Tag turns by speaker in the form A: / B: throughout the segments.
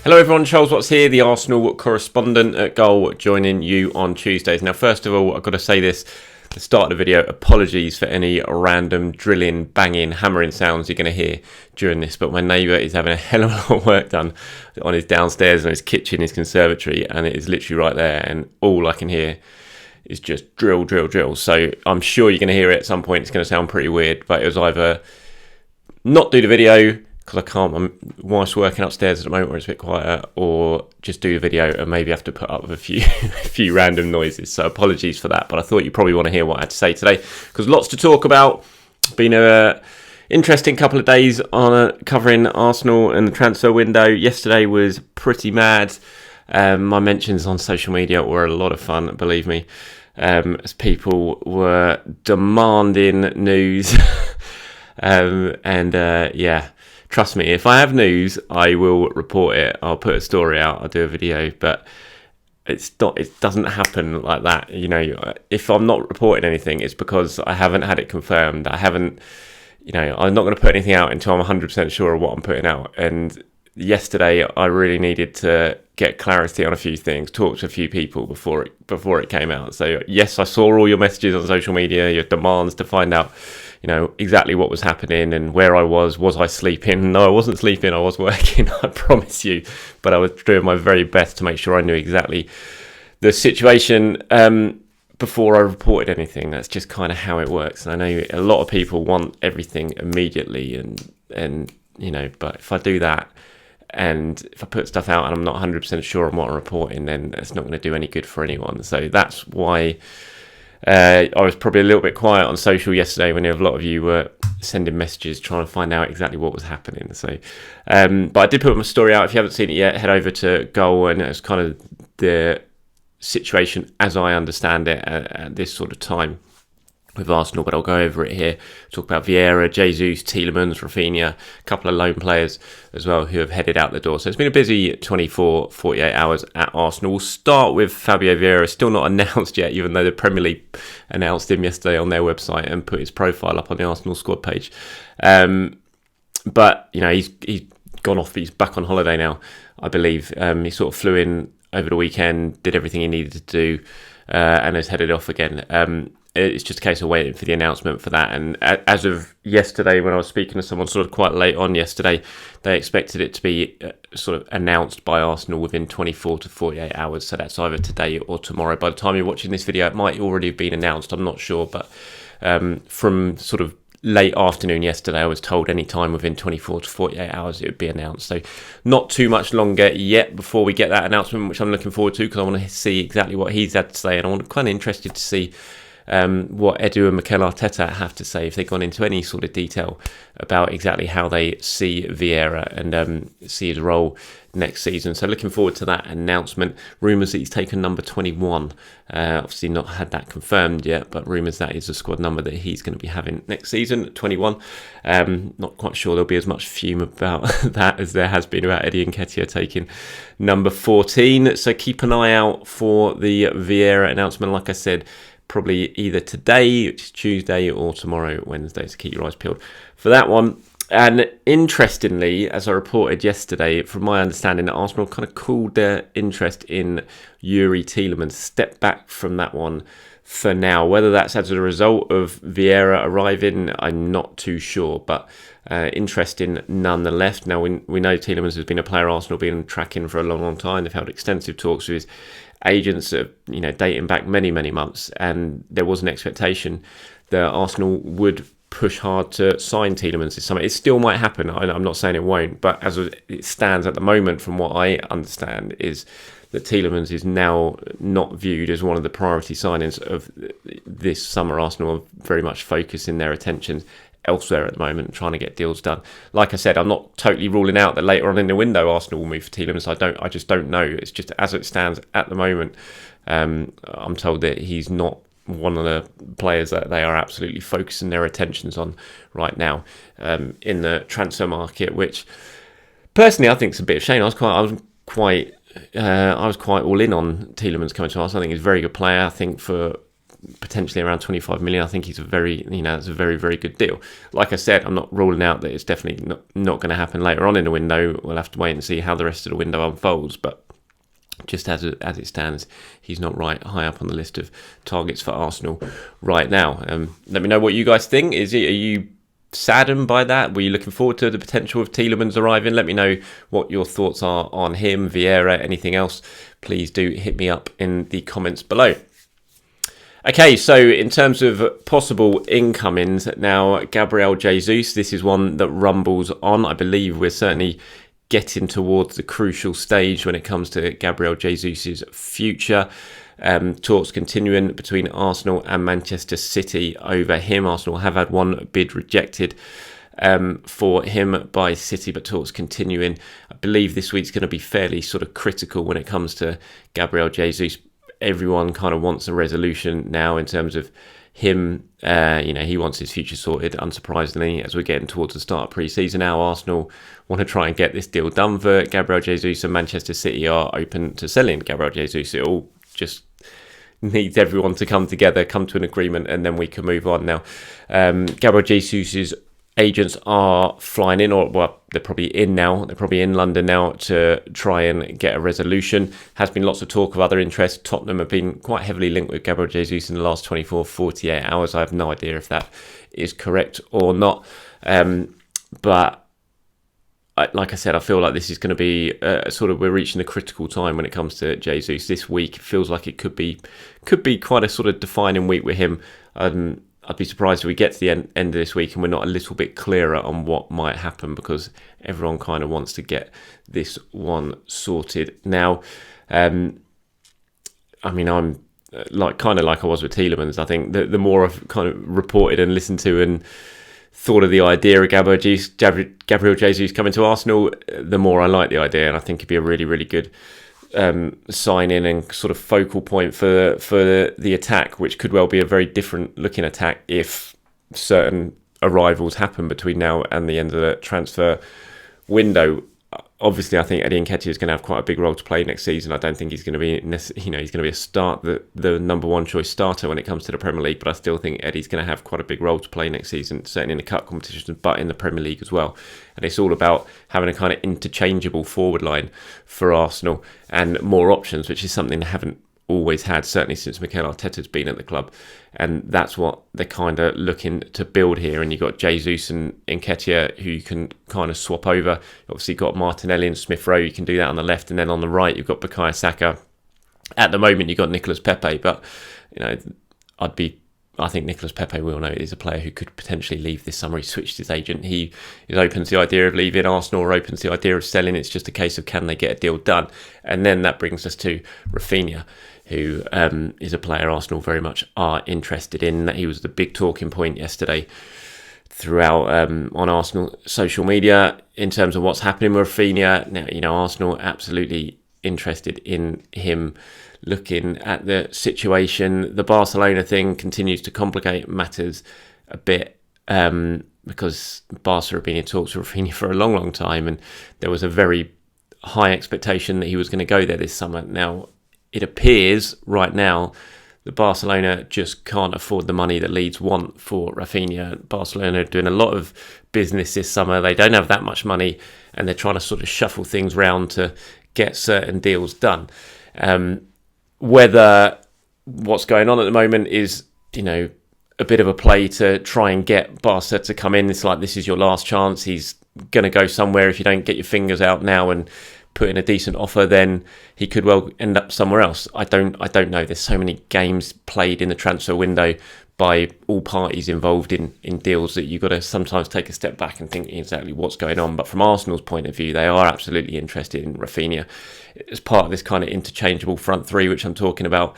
A: Hello everyone, Charles Watts here, the Arsenal correspondent at Goal, joining you on Tuesdays. Now first of all, I've got to say this at the start of the video, apologies for any random drilling, banging, hammering sounds you're going to hear during this, but my neighbour is having a hell of a lot of work done on his downstairs, on his kitchen, his conservatory, and it is literally right there, and all I can hear is just drill, drill, drill. So I'm sure you're going to hear it at some point. It's going to sound pretty weird, but it was either not do the video because I can't, I'm whilst working upstairs at the moment where it's a bit quieter, or just do the video and maybe have to put up with a few a few random noises. So apologies for that, but I thought you probably want to hear what I had to say today because lots to talk about. Been a interesting couple of days on covering Arsenal and the transfer window. Yesterday was pretty mad. My mentions on social media were a lot of fun, believe me, as people were demanding news. Yeah, trust me, if I have news, I will report it. I'll put a story out, I'll do a video, but it doesn't happen like that. You know, if I'm not reporting anything, it's because I haven't had it confirmed. I'm not going to put anything out until I'm 100% sure of what I'm putting out. And yesterday, I really needed to get clarity on a few things, talk to a few people before it came out. So yes, I saw all your messages on social media, your demands to find out, you know, exactly what was happening and where I was. Was I sleeping? No, I wasn't sleeping. I was working, I promise you. But I was doing my very best to make sure I knew exactly the situation before I reported anything. That's just kind of how it works. And I know a lot of people want everything immediately and you know, but if I do that, and if I put stuff out and I'm not 100% sure on what I'm reporting, then it's not going to do any good for anyone. So that's why I was probably a little bit quiet on social yesterday when a lot of you were sending messages trying to find out exactly what was happening. So, but I did put my story out. If you haven't seen it yet, head over to Goal, and it's kind of the situation as I understand it at this sort of time with Arsenal, but I'll go over it here. Talk about Vieira, Jesus, Tielemans, Raphinha, a couple of loan players as well who have headed out the door. So it's been a busy 24, 48 hours at Arsenal. We'll start with Fabio Vieira, still not announced yet, even though the Premier League announced him yesterday on their website and put his profile up on the Arsenal squad page. But, you know, he's gone off, he's back on holiday now, I believe. He sort of flew in over the weekend, did everything he needed to do, and has headed off again. It's just a case of waiting for the announcement for that. And as of yesterday, when I was speaking to someone sort of quite late on yesterday, they expected it to be sort of announced by Arsenal within 24 to 48 hours. So that's either today or tomorrow. By the time you're watching this video, it might already have been announced. I'm not sure. But from sort of late afternoon yesterday, I was told any time within 24 to 48 hours it would be announced. So not too much longer yet before we get that announcement, which I'm looking forward to because I want to see exactly what he's had to say. And I'm kind of interested to see what Edu and Mikel Arteta have to say, if they've gone into any sort of detail about exactly how they see Vieira and see his role next season. So looking forward to that announcement. Rumours that he's taken number 21. Obviously not had that confirmed yet, but rumours that is the squad number that he's going to be having next season, 21. Not quite sure there'll be as much fume about that as there has been about Eddie Nketiah taking number 14. So keep an eye out for the Vieira announcement. Like I said, probably either today, which is Tuesday, or tomorrow, Wednesday, so keep your eyes peeled for that one. And interestingly, as I reported yesterday, from my understanding, that Arsenal kind of cooled their interest in Youri Tielemans, stepped back from that one for now. Whether that's as a result of Vieira arriving, I'm not too sure, but interesting nonetheless. Now, we know Tielemans has been a player Arsenal been tracking for a long, long time. They've held extensive talks with his agents, you know, dating back many, many months, and there was an expectation that Arsenal would push hard to sign Tielemans this summer. It still might happen. I'm not saying it won't, but as it stands at the moment, from what I understand, is that Tielemans is now not viewed as one of the priority signings of this summer. Arsenal are very much focusing their attention elsewhere at the moment, trying to get deals done. Like I said, I'm not totally ruling out that later on in the window Arsenal will move for Tielemans. I just don't know. It's just as it stands at the moment. I'm told that he's not one of the players that they are absolutely focusing their attentions on right now in the transfer market, which personally I think is a bit of a shame. I was quite all in on Tielemans coming to us. I think he's a very good player. I think for potentially around 25 million. I think it's a very very good deal. Like I said, I'm not ruling out that it's definitely not going to happen later on in the window. We'll have to wait and see how the rest of the window unfolds, but just as it stands, he's not right high up on the list of targets for Arsenal right now. Let me know what you guys think. Are you saddened by that? Were you looking forward to the potential of Tielemans arriving? Let me know what your thoughts are on him, Vieira, anything else. Please do hit me up in the comments below. Okay, so in terms of possible incomings, now Gabriel Jesus, this is one that rumbles on. I believe we're certainly getting towards the crucial stage when it comes to Gabriel Jesus' future. Talks continuing between Arsenal and Manchester City over him. Arsenal have had one bid rejected for him by City, but talks continuing. I believe this week's going to be fairly sort of critical when it comes to Gabriel Jesus. Everyone kind of wants a resolution now in terms of him. He wants his future sorted, unsurprisingly, as we're getting towards the start of pre-season now. Arsenal want to try and get this deal done for Gabriel Jesus, and Manchester City are open to selling Gabriel Jesus. It all just needs everyone to come together, come to an agreement, and then we can move on. Now, Gabriel Jesus' agents are flying in, they're probably in now. They're probably in London now to try and get a resolution. Has been lots of talk of other interests. Tottenham have been quite heavily linked with Gabriel Jesus in the last 48 hours. I have no idea if that is correct or not. But like I said, I feel like this is going to be we're reaching the critical time when it comes to Jesus. This week feels like it could be quite a sort of defining week with him. I'd be surprised if we get to the end of this week and we're not a little bit clearer on what might happen, because everyone kind of wants to get this one sorted now. I'm like I was with Tielemans. I think the more I've kind of reported and listened to and thought of the idea of Gabriel Jesus coming to Arsenal, the more I like the idea, and I think it'd be a really, really good sign in and sort of focal point for the attack, which could well be a very different looking attack if certain arrivals happen between now and the end of the transfer window. Obviously, I think Eddie Nketiah is going to have quite a big role to play next season. I don't think he's going to be, he's going to be the number one choice starter when it comes to the Premier League. But I still think Eddie's going to have quite a big role to play next season, certainly in the cup competitions, but in the Premier League as well. And it's all about having a kind of interchangeable forward line for Arsenal and more options, which is something they haven't always had, certainly since Mikel Arteta's been at the club. And that's what they're kind of looking to build here. And you've got Jesus and Nketiah, who you can kind of swap over. Obviously, you've got Martinelli and Smith Rowe. You can do that on the left. And then on the right, you've got Bukayo Saka. At the moment, you've got Nicolas Pepe. But, I think Nicolas Pepe, we all know, is a player who could potentially leave this summer. He switched his agent. He is open to the idea of leaving Arsenal, or open to the idea of selling. It's just a case of, can they get a deal done? And then that brings us to Raphinha, who is a player Arsenal very much are interested in. He was the big talking point yesterday throughout on Arsenal social media in terms of what's happening with Raphinha. Now, Arsenal absolutely interested in him. Looking at the situation, the Barcelona thing continues to complicate matters a bit because Barca have been in talks with Raphinha for a long, long time, and there was a very high expectation that he was going to go there this summer. Now, it appears right now that Barcelona just can't afford the money that Leeds want for Raphinha. Barcelona are doing a lot of business this summer. They don't have that much money, and they're trying to sort of shuffle things around to get certain deals done. Whether what's going on at the moment is, a bit of a play to try and get Barca to come in. It's like, this is your last chance. He's going to go somewhere. If you don't get your fingers out now and put in a decent offer, then he could well end up somewhere else. I don't know. There's so many games played in the transfer window by all parties involved in deals that you've got to sometimes take a step back and think exactly what's going on. But from Arsenal's point of view, they are absolutely interested in Raphinha as part of this kind of interchangeable front three, which I'm talking about.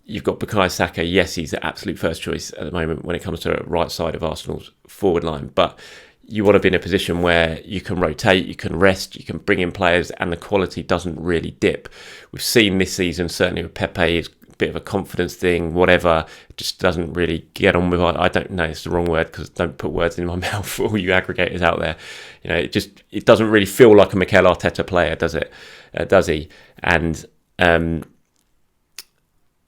A: You've got Bukayo Saka. Yes, he's the absolute first choice at the moment when it comes to the right side of Arsenal's forward line. But you want to be in a position where you can rotate, you can rest, you can bring in players, and the quality doesn't really dip. We've seen this season, certainly with Pepe, is a bit of a confidence thing, whatever, just doesn't really get on with it. I don't know, it's the wrong word, because don't put words in my mouth for all you aggregators out there. It doesn't really feel like a Mikel Arteta player, does it? Does he? And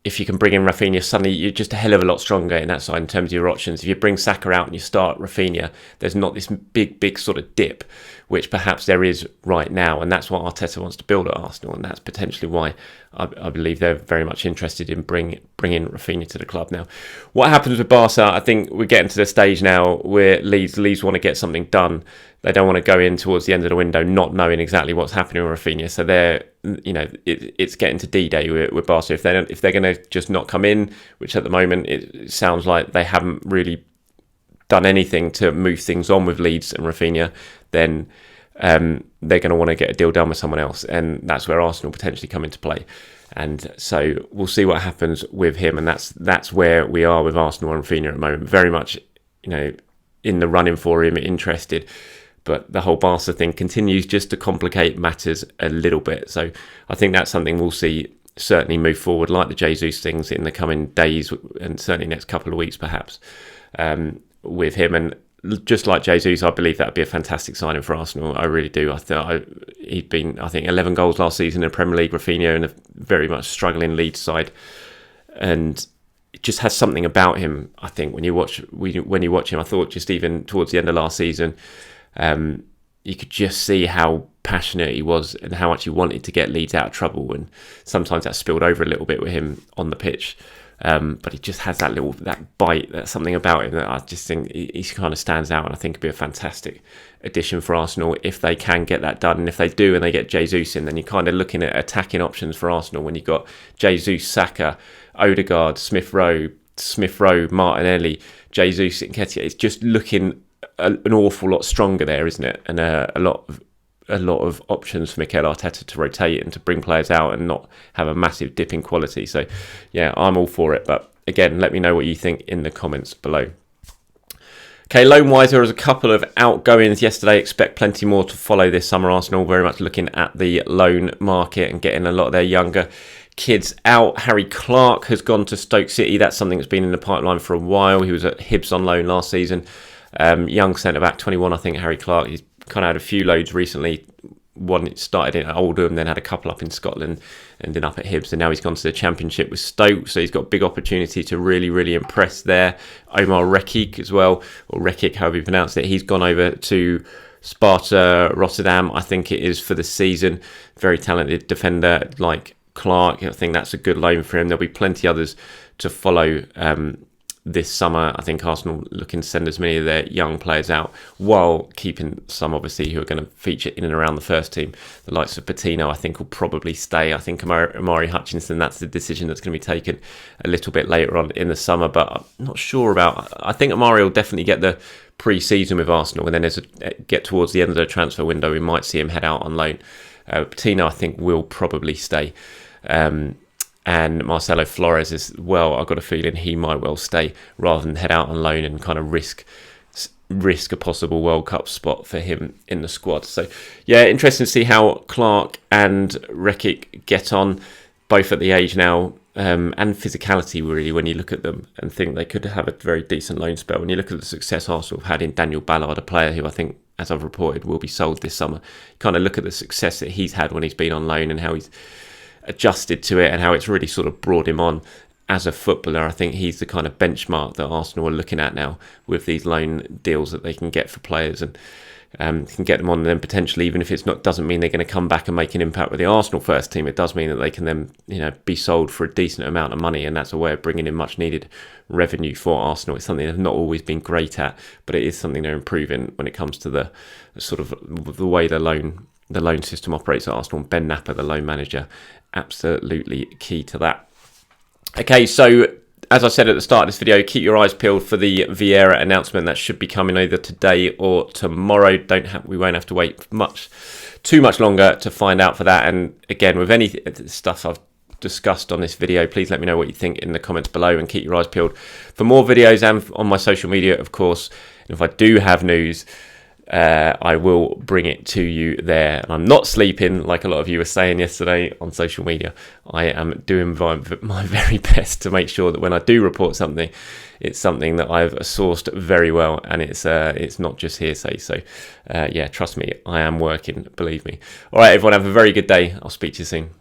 A: if you can bring in Raphinha, suddenly you're just a hell of a lot stronger in that side in terms of your options. If you bring Saka out and you start Raphinha, there's not this big sort of dip, which perhaps there is right now, and that's what Arteta wants to build at Arsenal, and that's potentially why I believe they're very much interested in bringing Raphinha to the club now. What happens with Barca? I think we're getting to the stage now where Leeds want to get something done. They don't want to go in towards the end of the window not knowing exactly what's happening with Raphinha. So it's getting to D-Day with Barca. If they're going to just not come in, which at the moment it sounds like they haven't really done anything to move things on with Leeds and Raphinha, then they're going to want to get a deal done with someone else, and that's where Arsenal potentially come into play. And so we'll see what happens with him, and that's where we are with Arsenal and Raphinha at the moment. Very much, in the running for him, interested. But the whole Barca thing continues just to complicate matters a little bit. So I think that's something we'll see certainly move forward, like the Jesus things in the coming days, and certainly next couple of weeks perhaps, with him. And just like Jesus, I believe that would be a fantastic signing for Arsenal. I really do. He'd been, 11 goals last season in the Premier League. Raphinha in a very much struggling Leeds side, and it just has something about him. I think when you watch him, I thought just even towards the end of last season, you could just see how passionate he was and how much he wanted to get Leeds out of trouble. And sometimes that spilled over a little bit with him on the pitch. But he just has that bite, that's something about him that I just think he kind of stands out, and I think it'd be a fantastic addition for Arsenal if they can get that done. And if they do and they get Jesus in, then you're kind of looking at attacking options for Arsenal when you've got Jesus, Saka, Odegaard, Smith Rowe, Martinelli, Jesus, Nketiah. It's just looking an awful lot stronger there, isn't it? And a lot of options for Mikel Arteta to rotate and to bring players out and not have a massive dip in quality. So, yeah, I'm all for it. But again, let me know what you think in the comments below. Okay, loan-wise, there was a couple of outgoings yesterday. Expect plenty more to follow this summer. Arsenal very much looking at the loan market and getting a lot of their younger kids out. Harry Clarke has gone to Stoke City. That's something that's been in the pipeline for a while. He was at Hibs on loan last season. Young centre-back, 21, I think, Harry Clarke. He's kind of had a few loads recently. One started in Oldham, then had a couple up in Scotland, and then up at Hibs, and now he's gone to the Championship with Stoke, so he's got a big opportunity to really, really impress there. Omar Rekik as well, or Rekik, however you pronounce it. He's gone over to Sparta Rotterdam, I think it is, for the season. Very talented defender like Clarke. I think that's a good loan for him. There'll be plenty others to follow this summer. I think Arsenal looking to send as many of their young players out while keeping some, obviously, who are going to feature in and around the first team. The likes of Patino, I think, will probably stay. I think Amari Hutchinson, that's the decision that's going to be taken a little bit later on in the summer, but I'm not sure about. I think Amari will definitely get the pre-season with Arsenal, and then as get towards the end of the transfer window, we might see him head out on loan. Patino, I think, will probably stay. And Marcelo Flores as well, I've got a feeling he might well stay rather than head out on loan and kind of risk a possible World Cup spot for him in the squad. So, yeah, interesting to see how Clarke and Rekik get on, both at the age now and physicality, really, when you look at them and think they could have a very decent loan spell. When you look at the success Arsenal have had in Daniel Ballard, a player who I think, as I've reported, will be sold this summer. You kind of look at the success that he's had when he's been on loan and how he's adjusted to it and how it's really sort of brought him on as a footballer. I think he's the kind of benchmark that Arsenal are looking at now with these loan deals that they can get for players, and can get them on, and then potentially, even if it's not, doesn't mean they're going to come back and make an impact with the Arsenal first team. It does mean that they can then, be sold for a decent amount of money, and that's a way of bringing in much needed revenue for Arsenal. It's something they've not always been great at, but it is something they're improving when it comes to the sort of the way the loan system operates at Arsenal. Ben Napper, the loan manager, absolutely key to that. Okay, so as I said at the start of this video, keep your eyes peeled for the Vieira announcement that should be coming either today or tomorrow. We won't have to wait too much longer to find out for that. And again, with any stuff I've discussed on this video, please let me know what you think in the comments below, and keep your eyes peeled for more videos and on my social media, of course. And if I do have news, I will bring it to you there. And I'm not sleeping like a lot of you were saying yesterday on social media. I am doing my very best to make sure that when I do report something, it's something that I've sourced very well, and it's not just hearsay. So yeah, trust me, I am working, believe me. All right, everyone, have a very good day. I'll speak to you soon.